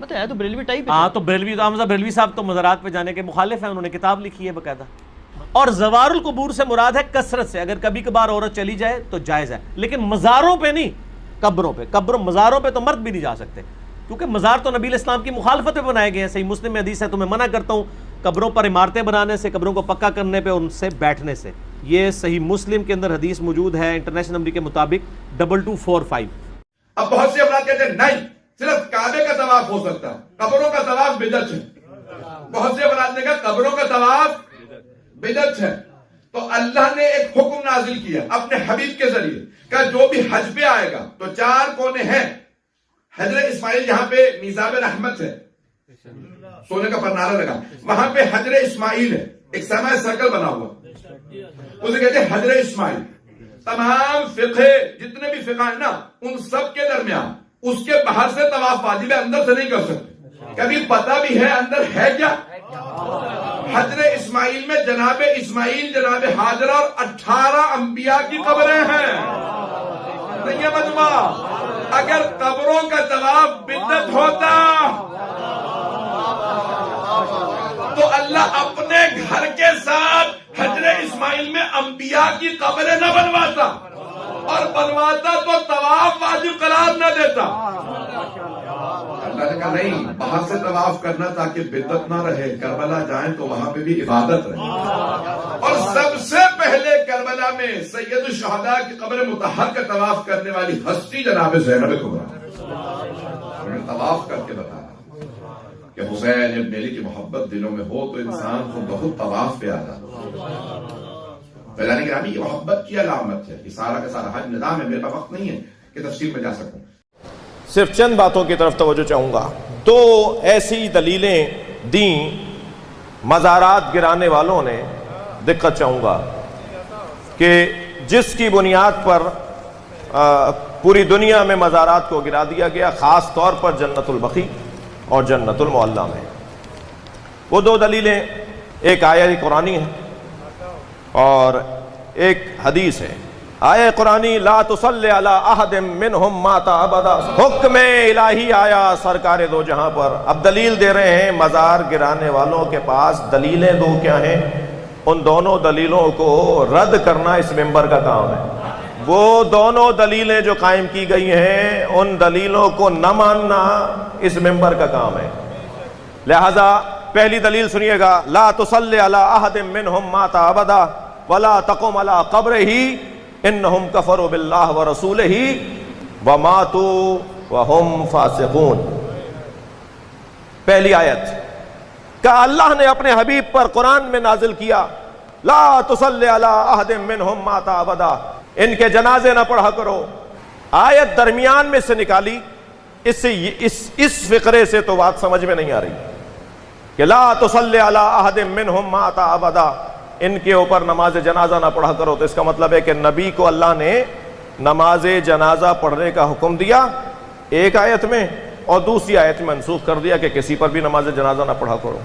مطلب ہے تو بریلوی ٹائپ ہے. ہاں تو بریلوی تو حمزہ بریلوی صاحب تو مزارات پہ جانے کے مخالف ہیں، انہوں نے کتاب لکھی ہے باقاعدہ. اور زوار القبور سے مراد ہے کثرت سے، اگر کبھی کبھار عورت چلی جائے تو جائز ہے، لیکن مزاروں پہ نہیں، قبروں پہ. مزاروں پہ تو مرد بھی نہیں جا سکتے، کیونکہ مزار تو نبی الاسلام کی مخالفت پہ بنائے گئے ہیں. صحیح مسلم میں حدیث ہے، تمہیں منع کرتا ہوں قبروں پر عمارتیں بنانے سے، قبروں کو پکا کرنے پہ، ان سے بیٹھنے سے. یہ صحیح مسلم کے اندر حدیث موجود ہے انٹرنیشنل نمبر کے مطابق 2245. اب بہت سے افراد کہتے ہیں نہیں صرف کعبے کا طواف ہو سکتا ہے، قبروں کا طواف بدعت ہے. بہت سے افراد نے کہا قبروں کا طواف بدعت ہے. تو اللہ نے ایک حکم نازل کیا اپنے حبیب کے ذریعے کہ جو بھی حج پہ آئے گا تو 4 کونے ہیں. حجر اسماعیل جہاں پہ میزاب رحمت ہے، سونے کا پرنارا لگا، وہاں پہ حجر اسماعیل ہے، ایک سیمی سرکل بنا ہوا، اسے کہتے ہیں حجر اسماعیل. تمام فقہ جتنے بھی فقہ ہیں نا، ان سب کے درمیان اس کے باہر سے طواف واجب ہے، اندر سے نہیں کر سکتے. کبھی پتہ بھی ہے اندر ہے کیا؟ حجر اسماعیل میں جناب اسماعیل، جناب حاجرہ اور 18 انبیاء کی قبریں ہیں. نہیں ہے مجمع؟ اگر قبروں کا طواف بدعت ہوتا تو اللہ اپنے گھر کے ساتھ حجر اسماعیل میں انبیاء کی قبریں نہ بنواتا، اور بنواتا تو طواف واجب قرار نہ دیتا. اللہ نے کہا نہیں، باہر سے طواف کرنا تاکہ بدعت نہ رہے، کربلا جائیں تو وہاں پہ بھی عبادت رہے. اور سب سے پہلے کربلا میں سید الشہداء کی قبر مطہر کا طواف کرنے والی ہستی جناب زینب کبریٰ، انہوں نے طواف کر کے بتایا کہ حسین ابن علی کی محبت دلوں میں ہو تو انسان کو بہت طواف پہ آتا. فیضان گرامی، یہ محبت کی علامت ہے. یہ سارا کا سارا حج نظام ہے، میرے پاس وقت نہیں ہے کہ تفصیل میں جا سکوں. صرف چند باتوں کی طرف توجہ چاہوں گا. 2 ایسی دلیلیں دیں مزارات گرانے والوں نے، دقت چاہوں گا کہ جس کی بنیاد پر پوری دنیا میں مزارات کو گرا دیا گیا، خاص طور پر جنت البقیع اور جنت المعلی میں. وہ 2 دلیلیں، ایک آیت قرآنی ہے اور ایک حدیث ہے. آیت قرآنی لا تصلی علی احد منہم مات ابدا، حکم الہی آیا سرکار دو جہاں پر. اب دلیل دے رہے ہیں مزار گرانے والوں کے پاس دلیلیں 2 کیا ہیں، ان دونوں دلیلوں کو رد کرنا اس ممبر کا کام ہے. وہ دونوں دلیلیں جو قائم کی گئی ہیں ان دلیلوں کو نہ ماننا اس ممبر کا کام ہے. لہذا پہلی دلیل سنیے گا، لا تصلی علی احد منہم مات ابدا ولا تقم علی قبرہ انہم کفروا باللہ ورسولہ وماتوا وہم فاسقون. پہلی آیت کہ اللہ نے اپنے حبیب پر قرآن میں نازل کیا لا تصلی علی احد منہم مات ابدا، ان کے جنازے نہ پڑھا کرو. آیت درمیان میں سے نکالی، اس فقرے سے تو بات سمجھ میں نہیں آ رہی کہ لا تصلی علی احد منہم مات ابدا، ان کے اوپر نماز جنازہ نہ پڑھا کرو. تو اس کا مطلب ہے کہ نبی کو اللہ نے نماز جنازہ پڑھنے کا حکم دیا ایک آیت میں، اور دوسری آیت میں منسوخ کر دیا کہ کسی پر بھی نماز جنازہ نہ پڑھا کرو.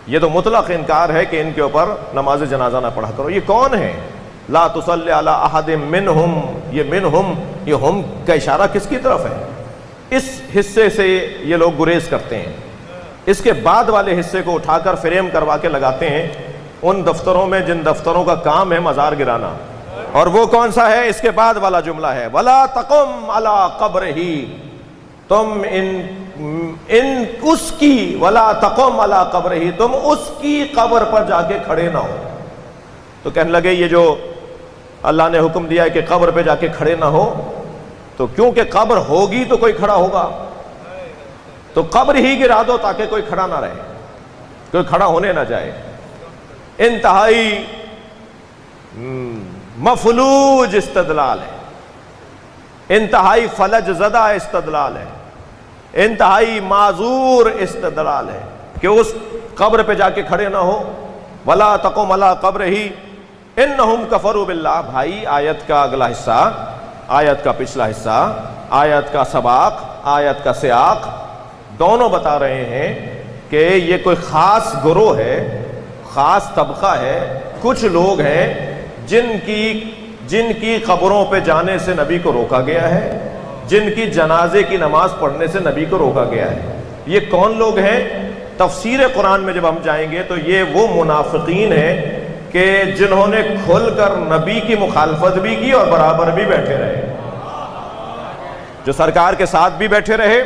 یہ تو مطلق انکار ہے کہ ان کے اوپر نماز جنازہ نہ پڑھا کرو. یہ کون ہے لا تصلی علی احد منہم؟ یہ منہم، یہ ہم کا اشارہ کس کی طرف ہے؟ اس حصے سے یہ لوگ گریز کرتے ہیں، اس کے بعد والے حصے کو اٹھا کر فریم کروا کے لگاتے ہیں ان دفتروں میں جن دفتروں کا کام ہے مزار گرانا. اور وہ کون سا ہے؟ اس کے بعد والا جملہ ہے وَلَا تَقُمْ عَلَىٰ قَبْرِهِ، تم ان اس کی وَلَا تَقُمْ عَلَىٰ قَبْرِهِ، تم اس کی قبر پر جا کے کھڑے نہ ہو. تو کہنے لگے یہ جو اللہ نے حکم دیا ہے کہ قبر پہ جا کے کھڑے نہ ہو، تو کیونکہ قبر ہوگی تو کوئی کھڑا ہوگا، تو قبر ہی گرا دو تاکہ کوئی کھڑا نہ رہے، کوئی کھڑا ہونے نہ جائے. انتہائی مفلوج استدلال ہے، انتہائی فلج زدہ استدلال ہے، انتہائی معذور استدلال ہے کہ اس قبر پہ جا کے کھڑے نہ ہو. وَلَا تَقُمْ عَلَىٰ قَبْرِهِ إِنَّهُمْ كَفَرُوا بِاللَّهِ. بھائی آیت کا اگلا حصہ، آیت کا پچھلا حصہ، آیت کا سباق، آیت کا سیاق دونوں بتا رہے ہیں کہ یہ کوئی خاص گروہ ہے، خاص طبقہ ہے، کچھ لوگ ہیں جن کی قبروں پہ جانے سے نبی کو روکا گیا ہے، جن کی جنازے کی نماز پڑھنے سے نبی کو روکا گیا ہے. یہ کون لوگ ہیں؟ تفسیر قرآن میں جب ہم جائیں گے تو یہ وہ منافقین ہیں کہ جنہوں نے کھل کر نبی کی مخالفت بھی کی اور برابر بھی بیٹھے رہے، جو سرکار کے ساتھ بھی بیٹھے رہے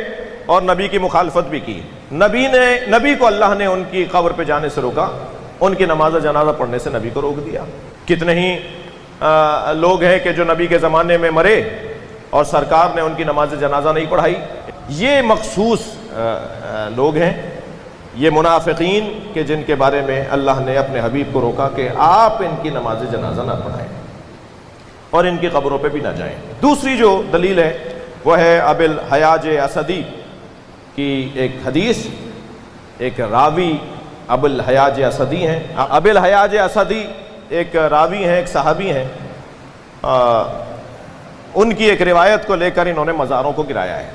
اور نبی کی مخالفت بھی کی۔ نبی کو اللہ نے ان کی قبر پہ جانے سے روکا، ان کی نماز جنازہ پڑھنے سے نبی کو روک دیا۔ کتنے ہی لوگ ہیں کہ جو نبی کے زمانے میں مرے اور سرکار نے ان کی نماز جنازہ نہیں پڑھائی۔ یہ مخصوص لوگ ہیں، یہ منافقین کہ جن کے بارے میں اللہ نے اپنے حبیب کو روکا کہ آپ ان کی نماز جنازہ نہ پڑھائیں اور ان کی قبروں پہ بھی نہ جائیں۔ دوسری جو دلیل ہے وہ ہے ابی الحیاج اسدی کی ایک حدیث، ایک راوی ابی الحیاج اسدی ہیں۔ ابی الحیاج اسدی ایک راوی ہیں، ایک صحابی ہیں، ان کی ایک روایت کو لے کر انہوں نے مزاروں کو گرایا ہے،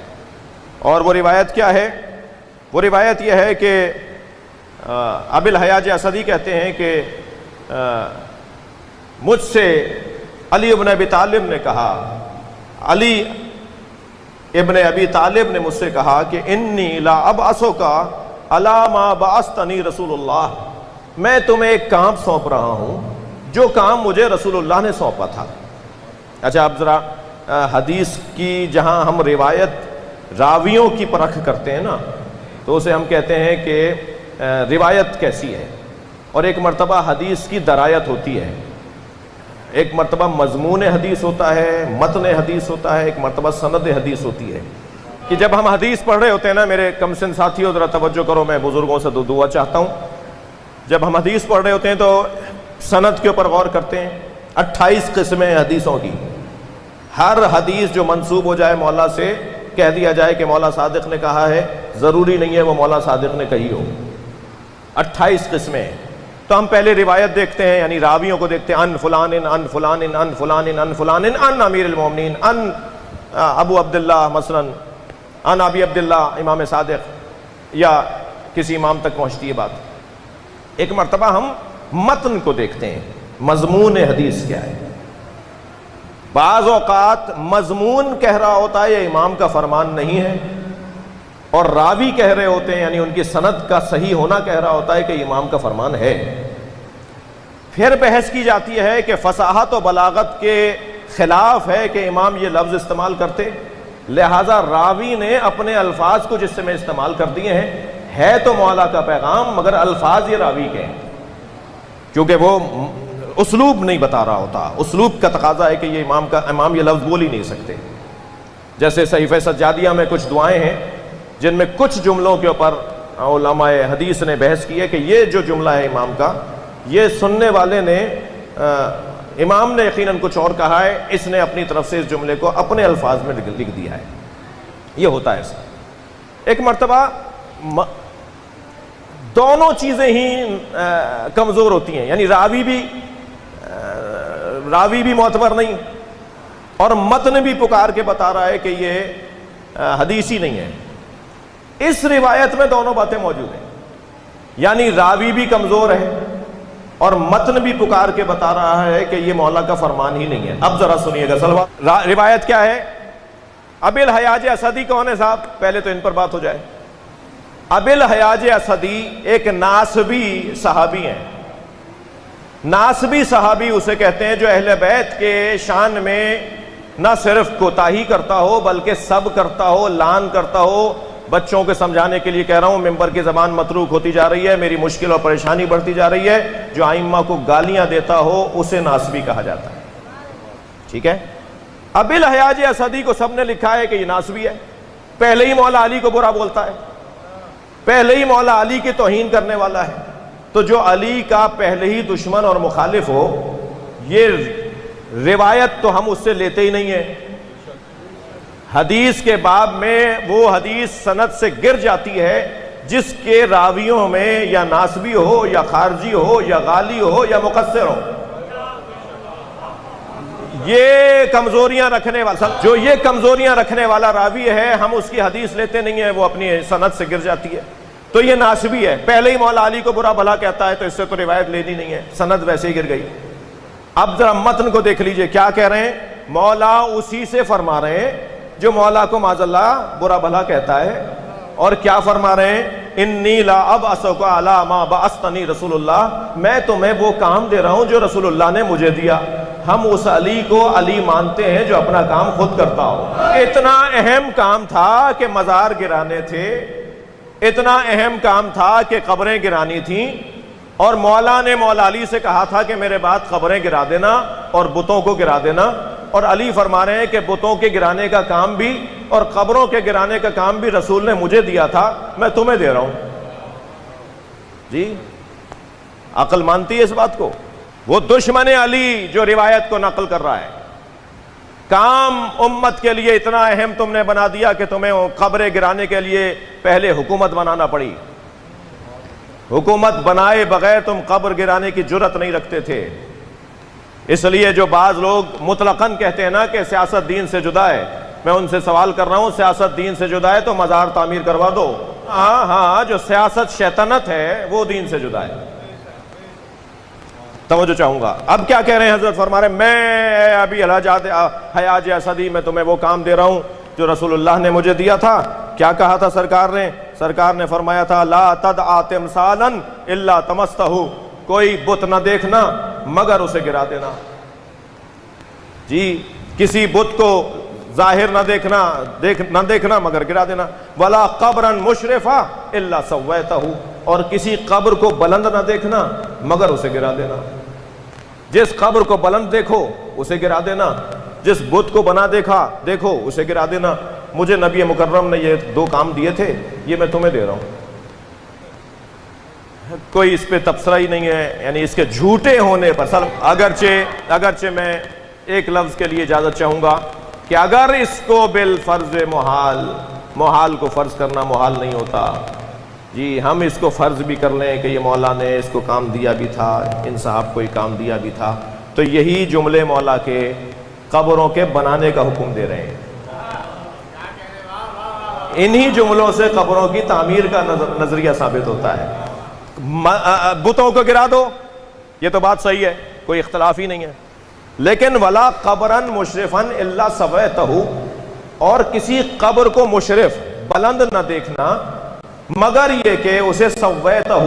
اور وہ روایت کیا ہے؟ وہ روایت یہ ہے کہ ابی الحیاج اسدی کہتے ہیں کہ مجھ سے علی ابن ابی طالب نے کہا، علی ابن ابی طالب نے مجھ سے کہا کہ انی لا ابعثک علی ما بعثتنی رسول اللہ، میں تمہیں ایک کام سونپ رہا ہوں جو کام مجھے رسول اللہ نے سونپا تھا۔ اچھا اب ذرا حدیث کی جہاں ہم روایت راویوں کی پرکھ کرتے ہیں نا تو اسے ہم کہتے ہیں کہ روایت کیسی ہے، اور ایک مرتبہ حدیث کی درایت ہوتی ہے، ایک مرتبہ مضمون حدیث ہوتا ہے، متن حدیث ہوتا ہے، ایک مرتبہ سند حدیث ہوتی ہے۔ کہ جب ہم حدیث پڑھ رہے ہوتے ہیں نا، میرے کم سن ساتھیوں ذرا توجہ کرو، میں بزرگوں سے دعا چاہتا ہوں، جب ہم حدیث پڑھ رہے ہوتے ہیں تو سند کے اوپر غور کرتے ہیں۔ 28 قسمیں حدیثوں کی، ہر حدیث جو منسوب ہو جائے مولا سے، کہہ دیا جائے کہ مولا صادق نے کہا ہے، ضروری نہیں ہے وہ مولا صادق نے کہی ہو۔ 28 قسمیں۔ تو ہم پہلے روایت دیکھتے ہیں، یعنی راویوں کو دیکھتے ہیں، ان فلان ان فلان ان فلان ان فلان ان امیر المومنین ان ابو عبداللہ مثلا ان ابی عبداللہ امام صادق، یا کسی امام تک پہنچتی ہے بات۔ ایک مرتبہ ہم متن کو دیکھتے ہیں، مضمون حدیث کیا ہے۔ بعض اوقات مضمون کہہ رہا ہوتا ہے یہ امام کا فرمان نہیں ہے، اور راوی کہہ رہے ہوتے ہیں، یعنی ان کی سند کا صحیح ہونا کہہ رہا ہوتا ہے کہ امام کا فرمان ہے۔ پھر بحث کی جاتی ہے کہ فصاحت و بلاغت کے خلاف ہے کہ امام یہ لفظ استعمال کرتے، لہٰذا راوی نے اپنے الفاظ کو جس سے میں استعمال کر دیے ہیں، ہے تو مولا کا پیغام مگر الفاظ یہ راوی کے ہیں، کیونکہ وہ اسلوب نہیں بتا رہا ہوتا، اسلوب کا تقاضا ہے کہ یہ امام یہ لفظ بول ہی نہیں سکتے۔ جیسے صحیفہ سجادیہ میں کچھ دعائیں ہیں جن میں کچھ جملوں کے اوپر علماء حدیث نے بحث کی ہے کہ یہ جو جملہ ہے امام کا، یہ سننے والے نے امام نے یقیناً کچھ اور کہا ہے، اس نے اپنی طرف سے اس جملے کو اپنے الفاظ میں لکھ دیا ہے۔ یہ ہوتا ہے ایسا۔ ایک مرتبہ دونوں چیزیں ہی کمزور ہوتی ہیں، یعنی راوی بھی معتبر نہیں اور متن بھی پکار کے بتا رہا ہے کہ یہ حدیث ہی نہیں ہے۔ اس روایت میں دونوں باتیں موجود ہیں، یعنی راوی بھی کمزور ہے اور متن بھی پکار کے بتا رہا ہے کہ یہ مولا کا فرمان ہی نہیں ہے۔ اب ذرا سنیے گا سلوا، روایت کیا ہے؟ ابی الحیاج اسدی کون ہے صاحب؟ پہلے تو ان پر بات ہو جائے۔ ابی الحیاج اسدی ایک ناسبی صحابی ہیں۔ ناسبی صحابی اسے کہتے ہیں جو اہل بیت کے شان میں نہ صرف کوتاہی کرتا ہو بلکہ سب کرتا ہو، لان کرتا ہو۔ بچوں کے سمجھانے کے لیے کہہ رہا ہوں، ممبر کی زبان متروک ہوتی جا رہی ہے، میری مشکل اور پریشانی بڑھتی جا رہی ہے۔ جو ائمہ کو گالیاں دیتا ہو اسے ناسبی کہا جاتا ہے، ٹھیک ہے؟ ابی الحیاج اسدی کو سب نے لکھا ہے کہ یہ ناسبی ہے، پہلے ہی مولا علی کو برا بولتا ہے، پہلے ہی مولا علی کی توہین کرنے والا ہے۔ تو جو علی کا پہلے ہی دشمن اور مخالف ہو، یہ روایت تو ہم اس سے لیتے ہی نہیں ہیں۔ حدیث کے باب میں وہ حدیث سند سے گر جاتی ہے جس کے راویوں میں یا ناسبی ہو یا خارجی ہو یا غالی ہو یا مقصر ہو۔ یہ کمزوریاں رکھنے والا، جو یہ کمزوریاں رکھنے والا راوی ہے، ہم اس کی حدیث لیتے نہیں ہیں، وہ اپنی سند سے گر جاتی ہے، تو یہ ناسبی ہے۔ پہلے ہی مولا علی کو برا بھلا کہتا ہے تو اس سے تو روایت لینی نہیں ہے، سند ویسے ہی گر گئی۔ اب ذرا متن کو دیکھ لیجئے کیا کہہ رہے ہیں۔ مولا اسی سے فرما رہے ہیں جو مولا کو معاذ اللہ برا بھلا کہتا ہے، اور کیا فرما رہے ہیں؟ انی لا ابعثک علی ما بعثنی رسول اللہ، میں تمہیں وہ کام دے رہا ہوں جو رسول اللہ نے مجھے دیا۔ ہم اس علی کو علی مانتے ہیں جو اپنا کام خود کرتا ہو۔ اتنا اہم کام تھا کہ مزار گرانے تھے، اتنا اہم کام تھا کہ قبریں گرانی تھیں، اور مولا نے مولا علی سے کہا تھا کہ میرے بعد قبریں گرا دینا اور بتوں کو گرا دینا، اور علی فرما رہے ہیں کہ بتوں کے گرانے کا کام بھی اور قبروں کے گرانے کا کام بھی رسول نے مجھے دیا تھا، میں تمہیں دے رہا ہوں۔ جی عقل مانتی ہے اس بات کو؟ وہ دشمن علی جو روایت کو نقل کر رہا ہے، کام امت کے لیے اتنا اہم تم نے بنا دیا کہ تمہیں قبریں گرانے کے لیے پہلے حکومت بنانا پڑی۔ حکومت بنائے بغیر تم قبر گرانے کی جرت نہیں رکھتے تھے۔ اس لیے جو بعض لوگ مطلقاً کہتے ہیں نا کہ سیاست دین سے جدا ہے، میں ان سے سوال کر رہا ہوں، سیاست دین سے جدا ہے تو مزار تعمیر کروا دو۔ ہاں جو سیاست شیطنت ہے وہ دین سے جدا ہے۔ توجہ چاہوں گا۔ اب کیا کہہ رہے ہیں حضرت؟ فرما رہے ہیں میں ابھی حیاج اسدی میں تمہیں وہ کام دے رہا ہوں جو رسول اللہ نے مجھے دیا تھا۔ کیا کہا تھا سرکار نے؟ سرکار نے فرمایا تھا لا تدع تمثالا الا تمستہ، کوئی بت نہ دیکھنا مگر اسے گرا دینا۔ جی کسی بت کو ظاہر نہ دیکھنا مگر گرا دینا۔ ولا قبرا مشرفا الا سویتہ، اور کسی قبر کو بلند نہ دیکھنا مگر اسے گرا دینا۔ جس قبر کو بلند دیکھو اسے گرا دینا، جس بت کو بنا دیکھو اسے گرا دینا۔ مجھے نبی مکرم نے یہ دو کام دیے تھے، یہ میں تمہیں دے رہا ہوں۔ کوئی اس پہ تبصرہ ہی نہیں ہے، یعنی اس کے جھوٹے ہونے پر اگرچہ میں ایک لفظ کے لیے اجازت چاہوں گا کہ اگر اس کو بالفرض محال کو فرض کرنا محال نہیں ہوتا، جی ہم اس کو فرض بھی کر لیں کہ یہ مولا نے اس کو کام دیا بھی تھا، ان صاحب کو یہ کام دیا بھی تھا، تو یہی جملے مولا کے قبروں کے بنانے کا حکم دے رہے ہیں۔ انہی جملوں سے قبروں کی تعمیر کا نظریہ ثابت ہوتا ہے۔ بتوں کو گرا دو، یہ تو بات صحیح ہے، کوئی اختلاف ہی نہیں ہے، لیکن ولا قبرا مشرفا الا سویتہ، اور کسی قبر کو مشرف بلند نہ دیکھنا مگر یہ کہ اسے سویتہ،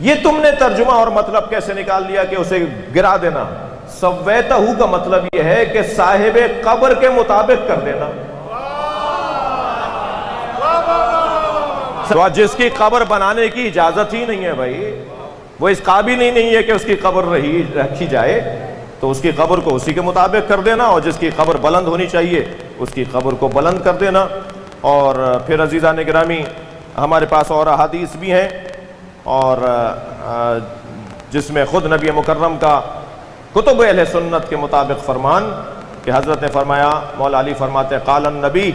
یہ تم نے ترجمہ اور مطلب کیسے نکال لیا کہ اسے گرا دینا؟ سویتہ کا مطلب یہ ہے کہ صاحب قبر کے مطابق کر دینا۔ تو جس کی قبر بنانے کی اجازت ہی نہیں ہے بھائی، وہ اس قابل ہی نہیں ہے کہ اس کی قبر رکھی جائے، تو اس کی قبر کو اسی کے مطابق کر دینا، اور جس کی قبر بلند ہونی چاہیے اس کی قبر کو بلند کر دینا۔ اور پھر عزیزان گرامی ہمارے پاس اور احادیث بھی ہیں، اور جس میں خود نبی مکرم کا کتب اہل سنت کے مطابق فرمان کہ حضرت نے فرمایا، مولا علی فرماتے قال النبی،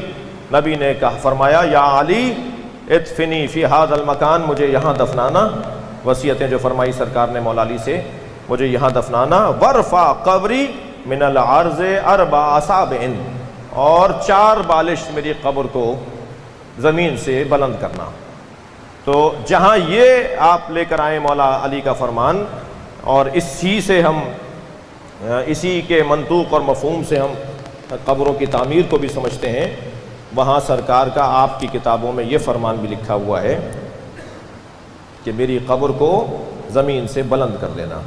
نبی نے فرمایا یا علی ادفنی فی ھذا المکان، مجھے یہاں دفنانا، وصیتیں جو فرمائی سرکار نے مولا علی سے، مجھے یہاں دفنانا، ورفع قبری من العرض 4 اصابع، اور 4 بالش میری قبر کو زمین سے بلند کرنا۔ تو جہاں یہ آپ لے کر آئے مولا علی کا فرمان، اور اسی کے منطوق اور مفہوم سے ہم قبروں کی تعمیر کو بھی سمجھتے ہیں، وہاں سرکار کا آپ کی کتابوں میں یہ فرمان بھی لکھا ہوا ہے کہ میری قبر کو زمین سے بلند کر دینا۔